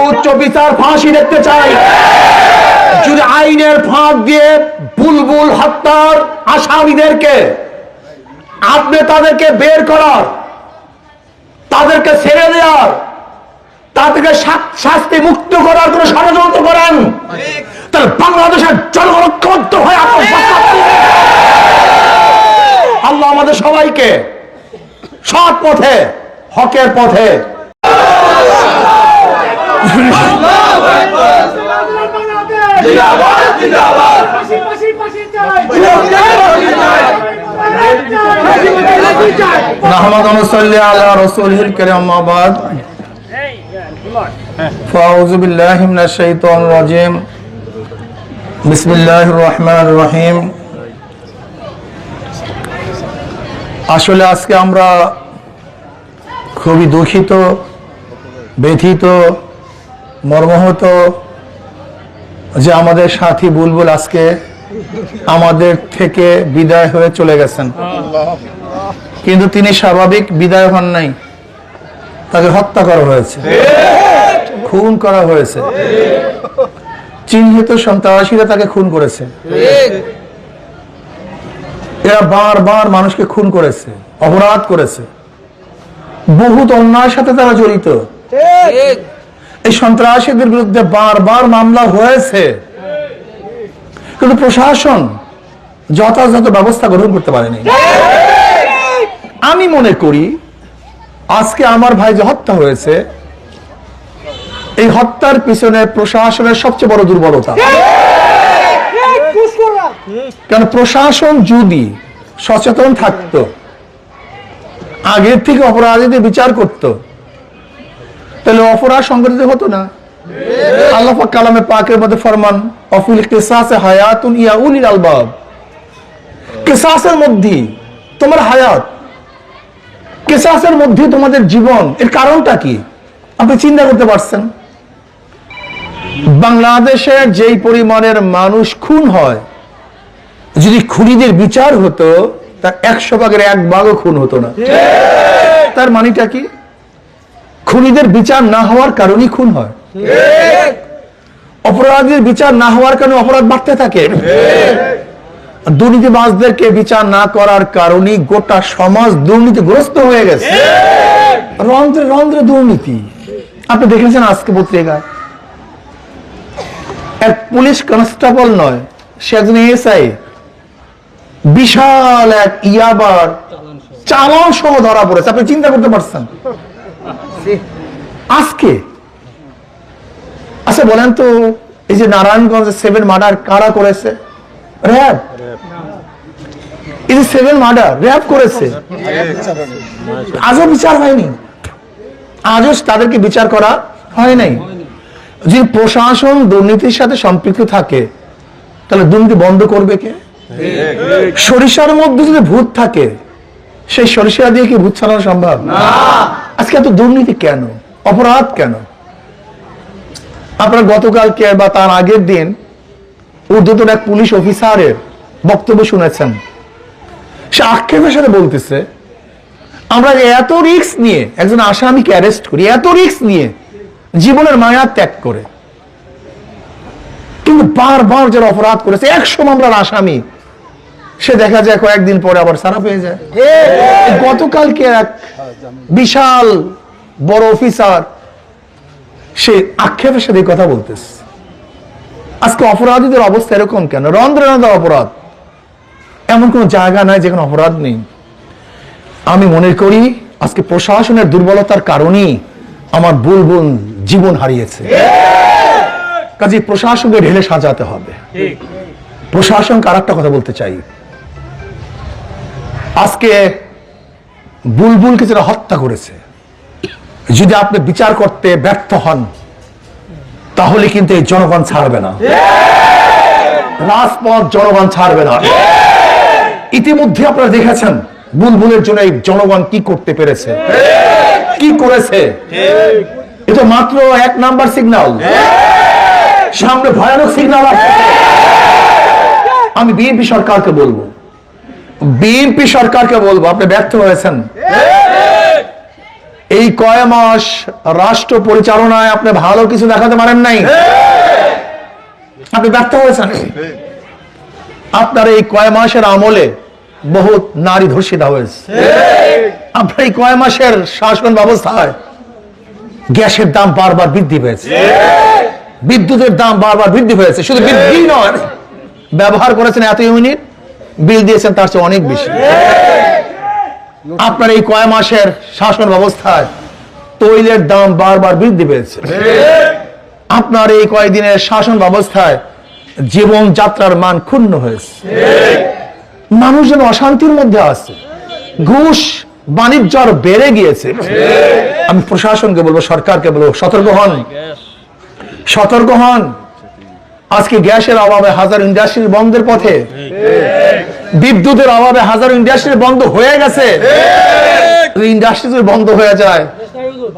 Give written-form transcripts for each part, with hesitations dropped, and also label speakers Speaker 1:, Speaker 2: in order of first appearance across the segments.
Speaker 1: সর্বোচ্চ বিচার ফাঁসি দেখতে চাই। যদি আইনের ফাঁক দিয়ে বুলবুল হত্যার আসামিদেরকে আপনি তাদেরকে বের করার, তাদেরকে ছেড়ে দেওয়ার, তাদেরকে শাস্তি মুক্ত করার কোন ষড়যন্ত্র করেন, তাহলে বাংলাদেশের জনগণ ঐক্যবদ্ধ হয়ে আল্লাহ আমাদের সবাইকে সৎ পথে, হকের পথে বিসমিল্লাহির রহমানির রহিম। আসলে আজকে আমরা খুবই দুঃখিত, ব্যথিত, মর্মাহত যে আমাদের সাথী বুলবুল আজকে আমাদের থেকে বিদায় হয়ে চলে গেছেন। কিন্তু তিনি স্বাভাবিক বিদায় হন নাই, তাকে হত্যা করা হয়েছে, খুন করা হয়েছে। চিহ্নিত সন্ত্রাসীরা তাকে খুন করেছে। এরা বারবার মানুষকে খুন করেছে, অপরাধ করেছে, বহুত অন্যায়ের সাথে তারা জড়িত। এই সন্ত্রাসীদের বিরুদ্ধে বারবার মামলা হয়েছে, কিন্তু প্রশাসন যথাযথ ব্যবস্থা গ্রহণ করতে পারেনি। আমি মনে করি আজকে আমার ভাই যে হত্যা হয়েছে, এই হত্যার পিছনে প্রশাসনের সবচেয়ে বড় দুর্বলতা। কারণ প্রশাসন যদি সচেতন থাকতো, আগের থেকে অপরাধীদের বিচার করত, তাহলে অপরাধ সংগঠিত হতো না। আল্লাহ পাক কালামে পাকের মধ্যে ফরমান, অফিল কিসাসে হায়াতুন ইয়া উলিল আলবাব। কিসাসের মধ্যে তোমার হায়াত, কিসাসের মধ্যে তোমাদের জীবন। এর কারণটা কি আপনি চিন্তা করতে পারছেন? বাংলাদেশে যেই পরিমাণের মানুষ খুন হয়, যদি খুনিদের বিচার হতো তার 100 ভাগের 1 ভাগও খুন হতো না। তার মানেটা কি? খুনিদের বিচার না হওয়ার কারণেই খুন হয়। অপরাধীর বিচার না হওয়ার কারণে অপরাধ বাড়তে থাকে। দুর্নীতিবাজদেরকে বিচার না করার কারণেই গোটা সমাজ দুর্নীতিগ্রস্ত হয়ে গেছে। রন্ধ্রে রন্ধ্রে দুর্নীতি। আপনি দেখেছেন আজকে পত্রিকায় এক পুলিশ কনস্টেবল নয়, সে একজন এসআই, বিশাল এক ইয়াবার চালান সহ ধরা পড়েছে। আপনি চিন্তা করতে পারছেন? আজকে আচ্ছা বলেন তো, এই যে নারায়ণগঞ্জে 7 মার্ডার কারা করেছে? র‍্যাব। এই যে 7 মার্ডার র‍্যাব করেছে, আজও বিচার হয়নি, আজও তাদেরকে বিচার করা হয় নাই। যে প্রশাসন দুর্নীতির সাথে সম্পৃক্ত থাকে, তাহলে দুর্নীতি বন্ধ করবে কে? সরিষার মধ্যে যদি ভূত থাকে, সেই সরিষা দিয়ে কি ভূত ছাড়ানো সম্ভব? আজকে এত দুর্নীতি কেন, অপরাধ কেন? আপনারা গতকালকে বা তার আগের দিন ঊর্ধ্বতন এক পুলিশ অফিসারের বক্তব্য শুনেছেন। সে আক্ষেপের সাথে বলতেছে, আমরা এত রিস্ক নিয়ে একজন আসামিকে অ্যারেস্ট করি, এত রিস্ক নিয়ে জীবনের মায়া ত্যাগ করে, কিন্তু বারবার যারা অপরাধ করেছে 100 মামলার আসামি, সে দেখা যায় কয়েকদিন পরে আবার ছাড়া পেয়ে যায়। গতকালকে এক বিশাল বড় অফিসার সে আক্ষেপের সাথে কথা বলতেছে। আজকে অপরাধীদের অবস্থা এরকম কেন? রন্ধ্রে রন্ধ্রে অপরাধ, এমন কোন জায়গা নাই যেখানে অপরাধ নেই। আমি মনে করি আজকে প্রশাসনের দুর্বলতার কারণেই আমার বুলবুল জীবন হারিয়েছে। কাজে প্রশাসনকে ঢেলে সাজাতে হবে। প্রশাসনকে আরেকটা কথা বলতে চাই, আজকে বুলবুলকে যারা হত্যা করেছে, যদি আপনি বিচার করতে ব্যর্থ হন, তাহলে কিন্তু এই জনগণ ছাড়বে না, রাজপথ জনগণ ছাড়বে না। ইতিমধ্যে আপনারা দেখেছেন বুলবুলের জন্য এই জনগণ কি করতে পেরেছে, কি করেছে। এটা মাত্র 1 নাম্বার সিগন্যাল, সামনে ভয়ানক সিগন্যাল আছে। আমি বিএনপি সরকারকে বলবো, আপনি ব্যর্থ হয়েছেন। এই কয় মাস রাষ্ট্র পরিচালনায় আপনি ভালো কিছু দেখাতে পারেন নাই, আপনি ব্যর্থ হয়েছেন। আপনার এই কয় মাসের আমলে বহুত নারী ধর্ষিত হয়েছে। আপনার এই কয় মাসের শাসন ব্যবস্থায় গ্যাসের দাম বারবার বৃদ্ধি পেয়েছে, বিদ্যুতের দাম বারবার বৃদ্ধি হয়েছে। শুধু বৃদ্ধি নয়, ব্যবহার করেছেন এত ইউনিট, বিল দিয়েছেন তার চেয়ে অনেক বেশি। আপনার এই কয় মাসের শাসন ব্যবস্থায় তৈলের দাম বারবার বৃদ্ধি পেয়েছে। আপনার এই কয়েকদিনের শাসন ব্যবস্থায় জীবন যাত্রার মান ক্ষুণ্ণ হয়েছে। মানুষ যেন অশান্তির মধ্যে আছে, ঘুষ বাণিজ্য আরো বেড়ে গিয়েছে। আমি প্রশাসনকে বলবো, সরকারকে বলবো, সতর্ক হন, সতর্ক হন। আজকে গ্যাসের অভাবে হাজার ইন্ডাস্ট্রি বন্ধের পথে, বিদ্যুতের অভাবে হাজার ইন্ডাস্ট্রি বন্ধ হয়ে গেছে। ইন্ডাস্ট্রি যদি বন্ধ হয়ে যায়,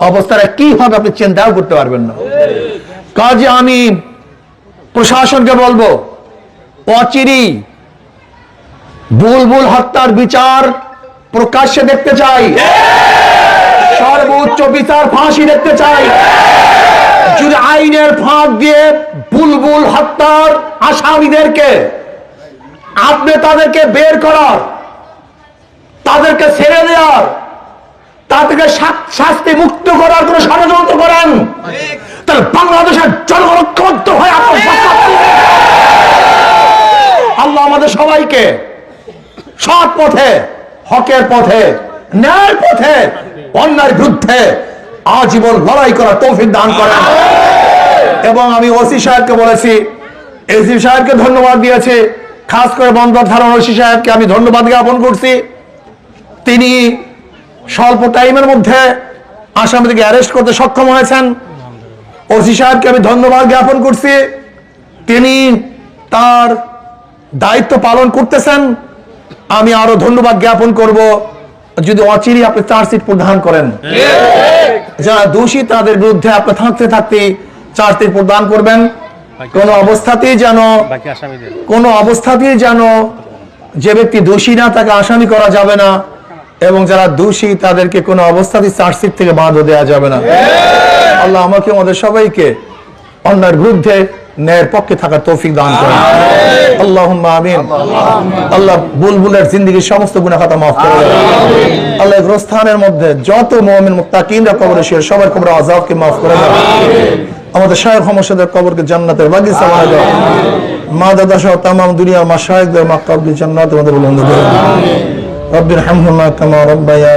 Speaker 1: অবস্থাটা কি হবে আপনি চিন্তাও করতে পারবেন না। কাজে আমি প্রশাসনকে বলবো, অচিরেই বুলবুল হত্যার বিচার প্রকাশ্যে দেখতে চাই, সর্বোচ্চ বিচার ফাঁসি দেখতে চাই। যদি আইনের ফাঁক দিয়ে বুলবুল হত্যার আসামিদেরকে আপনি তাদেরকে বের করার, তাদেরকে ছেড়ে দেওয়ার, তাদেরকে শাস্তি মুক্ত করার কোন ষড়যন্ত্র করেন, তাহলে বাংলাদেশের জনগণ ঐক্যবদ্ধ হয়ে আল্লাহ আমাদের সবাইকে সৎ পথে, হকের পথে, ন্যায়ের পথে, অন্যায়ের বিরুদ্ধে আজীবন লড়াই করার তৌফিক দান করেন। এবং আমি ওসি সাহেবকে বলেছি, এসি সাহেবকে ধন্যবাদ দিয়েছে, খাস করে বন্দর থানার ওসি সাহেবকে আমি ধন্যবাদ জ্ঞাপন করছি। তিনি স্বল্প টাইমের মধ্যে আসামিদেরকে অ্যারেস্ট করতে সক্ষম হয়েছেন। ওসি সাহেবকে আমি ধন্যবাদ জ্ঞাপন করছি, তিনি তার দায়িত্ব পালন করতেছেন। আমি আরো ধন্যবাদ জ্ঞাপন করব যদি অচিরেই আপনি চার্জশিট প্রদান করেন, যারা দোষী তাদের বিরুদ্ধে আপনি থাকতে থাকতে চার্জশিট প্রদান করবেন। কোন অবস্থাতেই যেন যে ব্যক্তি দোষী না তাকে আসামি করা যাবে না, এবং যারা দোষী তাদেরকে কোনো অবস্থাতেই চার্জশিট থেকে বাদ দেওয়া যাবে না। আল্লাহ আমাকে আমাদের সবাইকে অন্যায়ের বিরুদ্ধে ন্যায়ের পক্ষে থাকার তৌফিক দান করেন। আল্লাহুম্মা আমিন। আল্লাহ বুলবুলের জিন্দেগীর সমস্ত গুনাহ খাতা মাফ করে দেন। আল্লাহ গোরস্থানের মধ্যে যত মুমিন মুত্তাকিনরা কবরে শুয়ে সবার কবরে আযাবকে মাফ করে দেন। আমাদের শায়খ মুর্শিদের কবরকে জান্নাতের বাগিচা বানায় দাও। মা দাদা সহ तमाम দুনিয়ার মাশায়েখদের মাকাবরি জান্নাতে আমাদের বন্ধ করে দাও। রব্বিরহামহুমা কামা রাব্বায়ানি